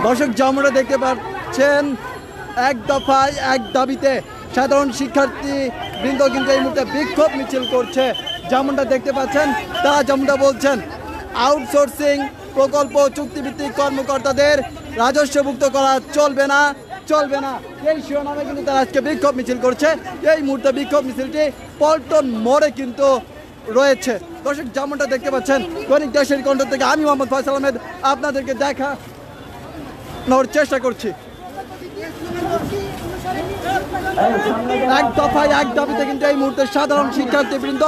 দর্শক যেমনটা দেখতে পাচ্ছেন, এক দফায় এক দাবিতে সাধারণ শিক্ষার্থী বৃন্দ কিন্তু এই মুহূর্তে বিক্ষোভ মিছিল করছে। যেমনটা দেখতে পাচ্ছেন, তারা যেমনটা বলছেন, আউটসোর্সিং প্রকল্প চুক্তিভিত্তিক কর্মকর্তাদের রাজস্বভুক্ত করা চলবে না, চলবে না, এই শিরোনামে কিন্তু তারা আজকে বিক্ষোভ মিছিল করছে। এই মুহূর্তে বিক্ষোভ মিছিলটি পল্টন মোড়ে কিন্তু রয়েছে। দর্শক যেমনটা দেখতে পাচ্ছেন, দৈনিক দেশের কণ্ঠ থেকে আমি মোহাম্মদ ফয়সাল আহমেদ আপনাদেরকে দেখানোর চেষ্টা করছি। এক দফায় এক দাবিতে কিন্তু এই মুহূর্তে সাধারণ শিক্ষার্থীবৃন্দ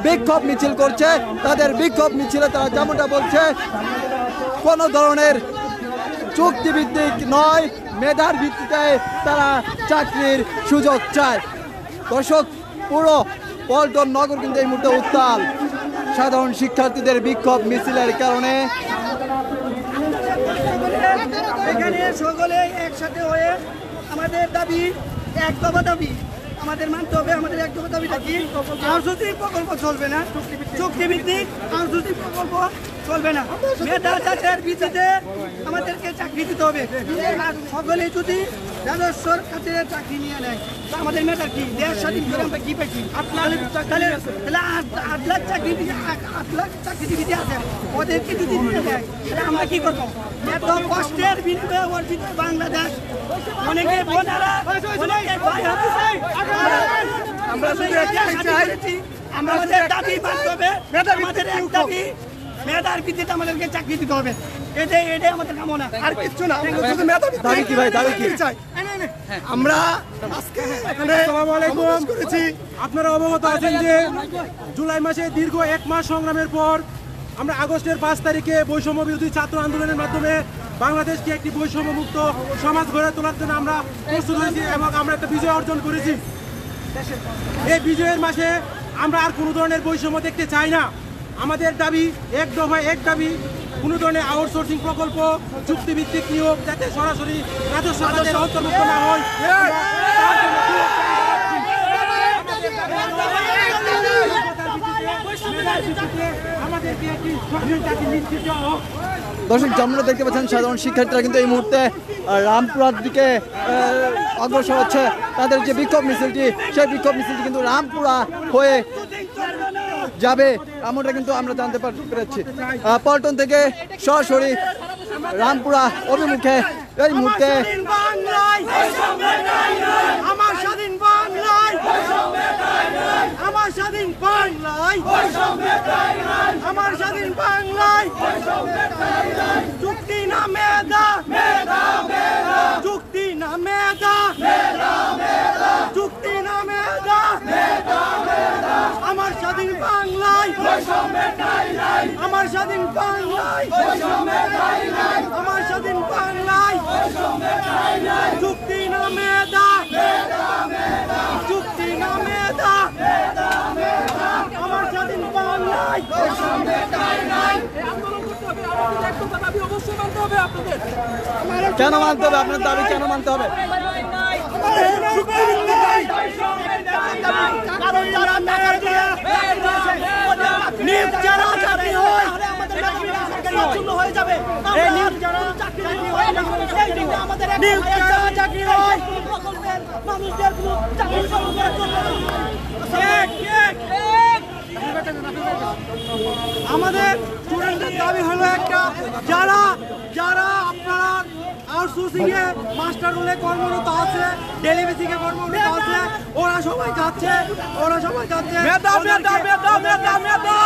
বিক্ষোভ মিছিল করছে। তাদের বিক্ষোভ মিছিলে তারা যেমনটা বলছে, কোনো ধরনের চুক্তিভিত্তিক নয়, মেধার ভিত্তিতে তারা চাকরির সুযোগ চায়। দর্শক, পুরো পল্টন নগর কিন্তু এই মুহূর্তে উত্তাল সাধারণ শিক্ষার্থীদের বিক্ষোভ মিছিলের কারণে। এখানে সকলে একসাথে হয়ে আমাদের দাবি, এক দফা দাবি আমাদের মানতে হবে। আমাদের এক দফা দাবিটা কি? আউটসোর্সিং প্রকল্প চলবে না, চুক্তিভিত্তিক আউটসোর্সিং প্রকল্প চলবে না। মেধা যাচাইয়ের ভিত্তিতে আমাদেরকে চাকরি দিতে হবে। আর সকলে যদি রাজস্বর কাছে চাকরি নিয়ে নেয়, আমাদের মেধার কি? দেশ স্বাধীন করে আমরা কি পেয়েছি? 8 লাখ চাকরিজীবী আছে, ওদেরকে যদি দিতে দেয় তাহলে আমরা কি করবো? এত কষ্টের বিনিময়ে অর্জিত বাংলাদেশ, অনেকে বোনেরা, অনেকে ভাই আমরা আমাদের দাবি মানতে হবে। আমাদের এক দাবি, মেধার ভিত্তিতে আমাদেরকে চাকরি দিতে হবে। এটাই আমাদের কামনা, আর কিচ্ছু না। দাবি কি ভাই? দাবি কি? আমরা আজকে এখানে করেছি। আপনারা অবগত আছেন যে জুলাই মাসে দীর্ঘ 1 মাস সংগ্রামের পর আমরা আগস্টের 5 তারিখে বৈষম্য বিরোধী ছাত্র আন্দোলনের মাধ্যমে বাংলাদেশকে একটি বৈষম্যমুক্ত সমাজ গড়ে তোলার জন্য আমরা প্রস্তুত হয়েছি এবং আমরা একটা বিজয় অর্জন করেছি। এই বিজয়ের মাসে আমরা আর কোনো ধরনের বৈষম্য দেখতে চাই না। আমাদের দাবি, এক দফায় এক দাবি, কোনো ধরনের আউটসোর্সিং প্রকল্প, চুক্তিভিত্তিক নিয়োগ যাতে সরাসরি রাজস্ব খাতের অন্তর্ভুক্ত না হয়। দর্শক যেমনটা দেখতে পাচ্ছেন, সাধারণ শিক্ষার্থীরা কিন্তু এই মুহূর্তে রামপুরার দিকে অগ্রসর হচ্ছে। তাদের যে বিক্ষোভ মিছিলটি, সেই বিক্ষোভ মিছিলটি কিন্তু রামপুরা হয়ে যাবে, এমনটা কিন্তু আমরা জানতে পেরেছি। পল্টন থেকে সরাসরি রামপুরা অভিমুখে এই মুহূর্তে আমার স্বাধীন বাংলায়, আমার স্বাধীন বাংলায়, আমার স্বাধীন বাংলায়, চুক্তি না মেধা, চুক্তি না মেধা, চুক্তি না মেধা, আমার স্বাধীন বাংলায়, আমার স্বাধীন বাংলায়, আমার স্বাধীন বাংলায়, চুক্তি না মেধা, চুক্তি না মেধা, আমার স্বাধীন বাংলায়। কেন মানতে হবে? আপনার দাবি কেন মানতে হবে? আমাদের স্টুডেন্টদের দাবি হলো একটা, যারা যারা আপনারা আউটসোর্সিং এ মাস্টার রোলে কর্মরত আছে, ডেলিভারিতে কর্মরত আছে, ওরা সবাই যাচ্ছে, ওরা সবাই যাচ্ছে। মেধা মেধা মেধা মেধা মেধা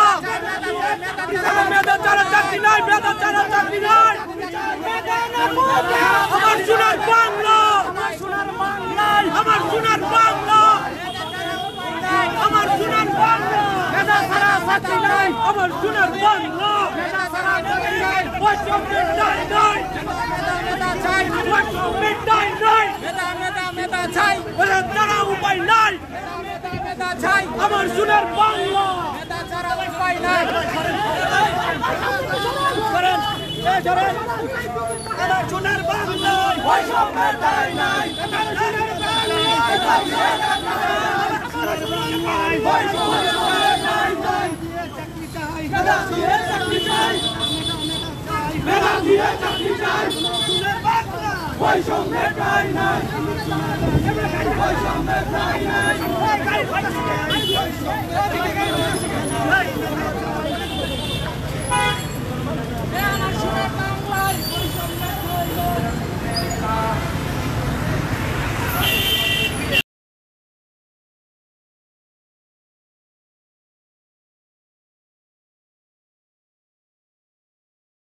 মেধা ছাড়া চাকরি নাই, মেধা ছাড়া চাকরি নাই। আমার সোনার বাংলা, আমার সোনার বাংলা, আমার সোনার বাংলা, আমার সোনার বাংলা, মেধা ছাড়া চাকরি নাই, আমার সোনার বাংলা, মেধা ছাড়া চাকরি নাই, বৈষম্যের দায় নাই, মেধা চাই, বৈষম্যের দায় নাই, মেধা মেধা মেধা চাই, ওরা ছাড়া উপায় নাই, মেধা চাই, আমার সোনার বাংলা, মেধা ছাড়া উপায় নাই। করেন আমার সোনার বাংলা, বৈষম্যের দায় নাই, আমার সোনার বাংলা, বৈষম্যের দায় নাই, চাকরি চাই, চাকরি চাই। মেধা দিয়ে চাকরি চাই, বৈষম্যের ঠাঁই নাই, বৈষম্যের ঠাঁই নাই।